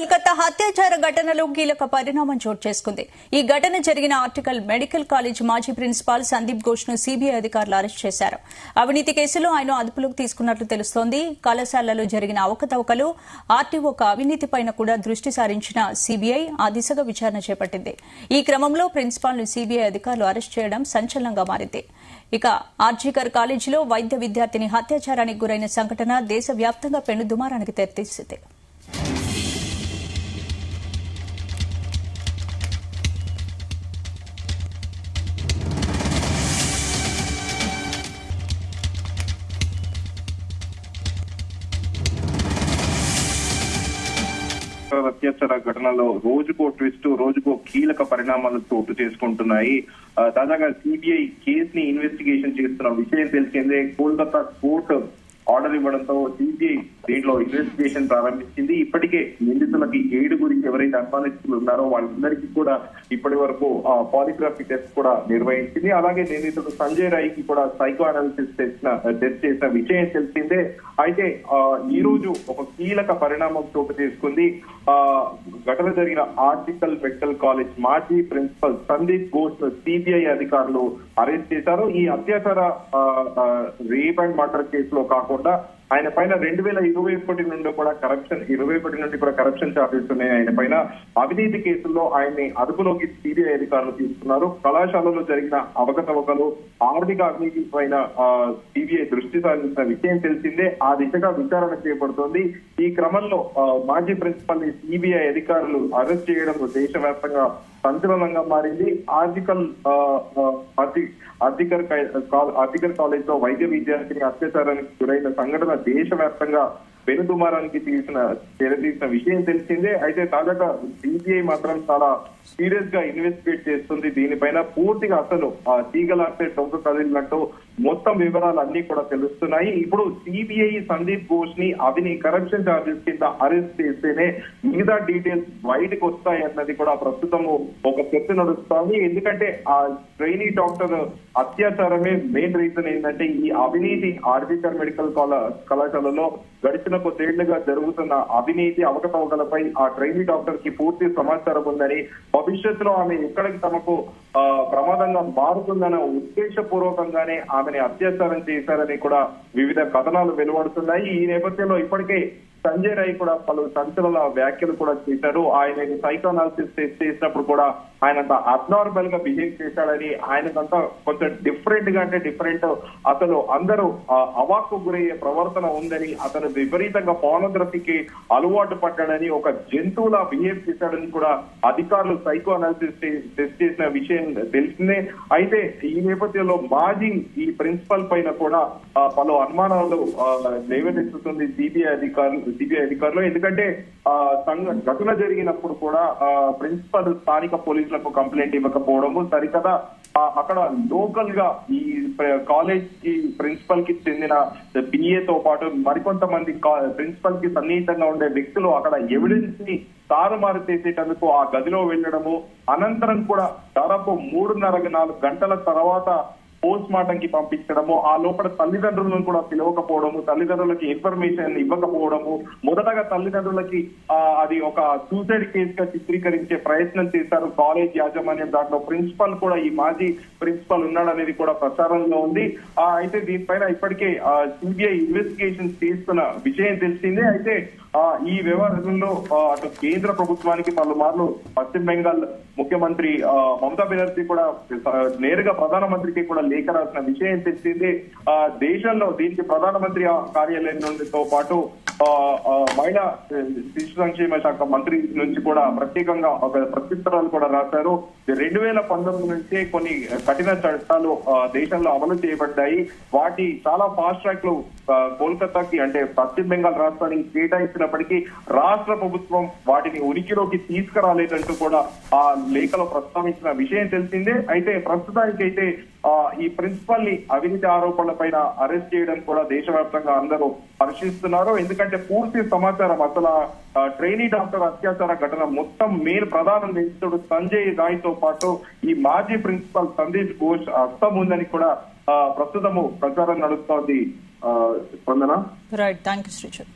కోల్కతా అత్యాచార ఘటనలో కీలక పరిణామం చోటు చేసుకుంది. ఈ ఘటన జరిగిన ఆర్టికల్ మెడికల్ కాలేజ్ మాజీ ప్రిన్సిపాల్ సందీప్ ఘోష్ ను సీబీఐ అధికారులు అరెస్ట్ చేశారు. అవినీతి కేసులో ఆయన అదుపులోకి తీసుకున్నట్లు తెలుస్తోంది. కళాశాలలో జరిగిన అవకతవకలు, ఆర్టీఓ అవినీతిపైన కూడా దృష్టి సారించిన సీబీఐ ఆ దిశగా విచారణ చేపట్టింది. ఈ క్రమంలో ప్రిన్సిపాల్ ను సీబీఐ అధికారులు అరెస్ట్ చేయడం సంచలనంగా మారింది. ఇక ఆర్జీకర్ కాలేజీలో వైద్య విద్యార్థిని అత్యాచారానికి గురైన సంఘటన దేశవ్యాప్తంగా పెనుదుమారానికి తెరతీసింది. అత్యాచార ఘటనలో రోజుకో ట్విస్ట్, రోజుకో కీలక పరిణామాలు చోటు చేసుకుంటున్నాయి. తాజాగా సిబిఐ కేసుని ఇన్వెస్టిగేషన్ చేస్తున్న విషయం తెలిసిందే. కోల్కతా కోర్టు ఆర్డర్ ఇవ్వడంతో సిబిఐ దీంట్లో ఇన్వెస్టిగేషన్ ప్రారంభించింది. ఇప్పటికే నిందితులకి 7 ఎవరైతే అనుమానితులు ఉన్నారో వాళ్ళందరికీ కూడా ఇప్పటి వరకు పాలిగ్రాఫీ టెస్ట్ కూడా నిర్వహించింది. అలాగే నిందితుడు సంజయ్ రాయ్ కి కూడా సైకో అనాలిసిస్ టెస్ట్ చేసిన విషయం తెలిసిందే. అయితే ఈ రోజు ఒక కీలక పరిణామం చోటు చేసుకుంది. ఘటన జరిగిన ఆర్టికల్ మెడికల్ కాలేజ్ మాజీ ప్రిన్సిపల్ సందీప్ ఘోష్ సిబిఐ అధికారులు అరెస్ట్ చేశారు. ఈ అత్యాచార రేప్ అండ్ మర్డర్ కేసులో కాకుండా ఆయన పైన 2021 నుండి కూడా కరప్షన్ చార్జెస్ ఉన్నాయి. ఆయన పైన అవినీతి కేసుల్లో ఆయన్ని అదుపులోకి సిబిఐ అధికారులు తీసుకున్నారు. కళాశాలలో జరిగిన అవకతవకలు, ఆర్థిక అవినీతి పైన సిబిఐ దృష్టి సారించిన విషయం తెలిసిందే. ఆ దిశగా విచారణ చేపడుతోంది. ఈ క్రమంలో మాజీ ప్రిన్సిపల్ ని సిబిఐ అధికారులు అరెస్ట్ చేయడం దేశవ్యాప్తంగా సంచలనంగా మారింది. ఆర్టికల్ కాలేజ్ లో వైద్య విద్యార్థిని అత్యాచారానికి గురైన సంఘటన దేశవ్యాప్తంగా పెనుదుమారానికి తెరతీసిన విషయం తెలిసిందే. అయితే తాజాగా సిబిఐ మాత్రం చాలా సీరియస్ గా ఇన్వెస్టిగేట్ చేస్తుంది. దీనిపైన పూర్తిగా అసలు తీగలాంటి డొంక కదిలినట్టు మొత్తం వివరాలు అన్ని కూడా తెలుస్తున్నాయి. ఇప్పుడు సిబిఐ సందీప్ ఘోష్ ని కరప్షన్ చార్జెస్ కింద అరెస్ట్ చేస్తేనే మిగతా డీటెయిల్స్ బయటకు వస్తాయి అన్నది కూడా ప్రస్తుతము ఒక చర్చ నడుస్తోంది. ఎందుకంటే ఆ ట్రైనీ డాక్టర్ అత్యాచారమే మెయిన్ రీజన్ ఏంటంటే ఈ అవినీతి ఆర్జికర్ మెడికల్ కళాశాలలో గడిచిన కొద్దేళ్లుగా జరుగుతున్న అవినీతి అవకతవకలపై ఆ ట్రైనీ డాక్టర్ కి పూర్తి సమాచారం ఉందని, భవిష్యత్తులో ఆమె ఎక్కడికి తమకు ప్రమాదంగా మారుతుందన్న ఉద్దేశపూర్వకంగానే ఆమెని అత్యాచారం చేశారని కూడా వివిధ కథనాలు వెలువడుతున్నాయి. ఈ నేపథ్యంలో ఇప్పటికే సంజయ్ రాయ్ కూడా పలు సంచలన వ్యాఖ్యలు కూడా చేశారు. ఆయన సైకో అనాలిసిస్ టెస్ట్ చేసినప్పుడు కూడా ఆయనంత అబ్నార్మల్ గా బిహేవ్ చేశాడని, ఆయనకంతా కొంచెం డిఫరెంట్ అతను అందరూ అవాక్కు గురయ్యే ప్రవర్తన ఉందని, అతను విపరీతంగా పోర్నోగ్రఫీకి అలవాటు పడ్డాడని, ఒక జంతువులా బిహేవ్ చేశాడని కూడా అధికారులు సైకో అనాలిసిస్ టెస్ట్ చేసిన విషయం తెలిసిందే. అయితే ఈ నేపథ్యంలో మాజీ ఈ ప్రిన్సిపల్ పైన కూడా పలు అనుమానాలు లేవనెత్తుతుంది సిబిఐ అధికారులు. ఎందుకంటే ఘటన జరిగినప్పుడు కూడా ప్రిన్సిపల్ స్థానిక పోలీసులకు కంప్లైంట్ ఇవ్వకపోవడము సరికదా, అక్కడ లోకల్ గా ఈ కాలేజ్ కి ప్రిన్సిపల్ కి చెందిన పిఏతో పాటు మరికొంతమంది ప్రిన్సిపల్ కి సన్నిహితంగా ఉండే వ్యక్తులు అక్కడ ఎవిడెన్స్ ని తారుమారు చేసేటందుకు ఆ గదిలో వెళ్లడము, అనంతరం కూడా దాదాపు 3.5-4 గంటల తర్వాత పోస్ట్ మార్టం కి పంపించడము, ఆ లోపల తల్లిదండ్రులను కూడా పిలవకపోవడము, తల్లిదండ్రులకి ఇన్ఫర్మేషన్ ఇవ్వకపోవడము, మొదటగా తల్లిదండ్రులకి అది ఒక సూసైడ్ కేసుగా చిత్రీకరించే ప్రయత్నం చేశారు కాలేజ్ యాజమాన్యం. దాంట్లో ప్రిన్సిపల్ కూడా ఈ మాజీ ప్రిన్సిపల్ ఉన్నాడనేది కూడా ప్రచారంలో ఉంది. అయితే దీనిపైన ఇప్పటికే సిబిఐ ఇన్వెస్టిగేషన్ చేస్తున్న విషయం తెలిసిందే. అయితే ఈ వ్యవహారంలో అటు కేంద్ర ప్రభుత్వానికి పలుమార్లు పశ్చిమ బెంగాల్ ముఖ్యమంత్రి మమతా బెనర్జీ కూడా నేరుగా ప్రధానమంత్రికి కూడా లేఖ రాసిన విషయం తెలిసింది. దేశంలో దీనికి ప్రధానమంత్రి కార్యాలయం నుండితో పాటు మహిళా శిశు సంక్షేమ శాఖ మంత్రి నుంచి కూడా ప్రత్యేకంగా ఒక ప్రత్యుత్తరాలు కూడా రాశారు. 2019 నుంచే కొన్ని కఠిన చట్టాలు దేశంలో అమలు చేయబడ్డాయి. వాటి చాలా ఫాస్ట్ ట్రాక్ లో కోల్కతాకి అంటే పశ్చిమ బెంగాల్ రాష్ట్రానికి కేటాయించినప్పటికీ రాష్ట్ర ప్రభుత్వం వాటిని ఉనికిలోకి తీసుకురాలేదంటూ కూడా ఆ లేఖలో ప్రస్తావించిన విషయం తెలిసిందే. అయితే ప్రస్తుతానికైతే ఈ ప్రిన్సిపల్ ని అవినీతి ఆరోపణల పైన అరెస్ట్ చేయడం కూడా దేశవ్యాప్తంగా అందరూ పరిశీలిస్తున్నారు. ఎందుకంటే పూర్తి సమాచారం అసలు ట్రైనీ డాక్టర్ అత్యాచార ఘటన మొత్తం మెయిన్ ప్రధాన నిందితుడు సంజయ్ రాయ్ తో పాటు ఈ మాజీ ప్రిన్సిపల్ సందీప్ ఘోష్ హస్తం ఉందని కూడా ప్రస్తుతము ప్రచారం నడుస్తోంది. స్పందన. Right, thank you శ్రీచర్.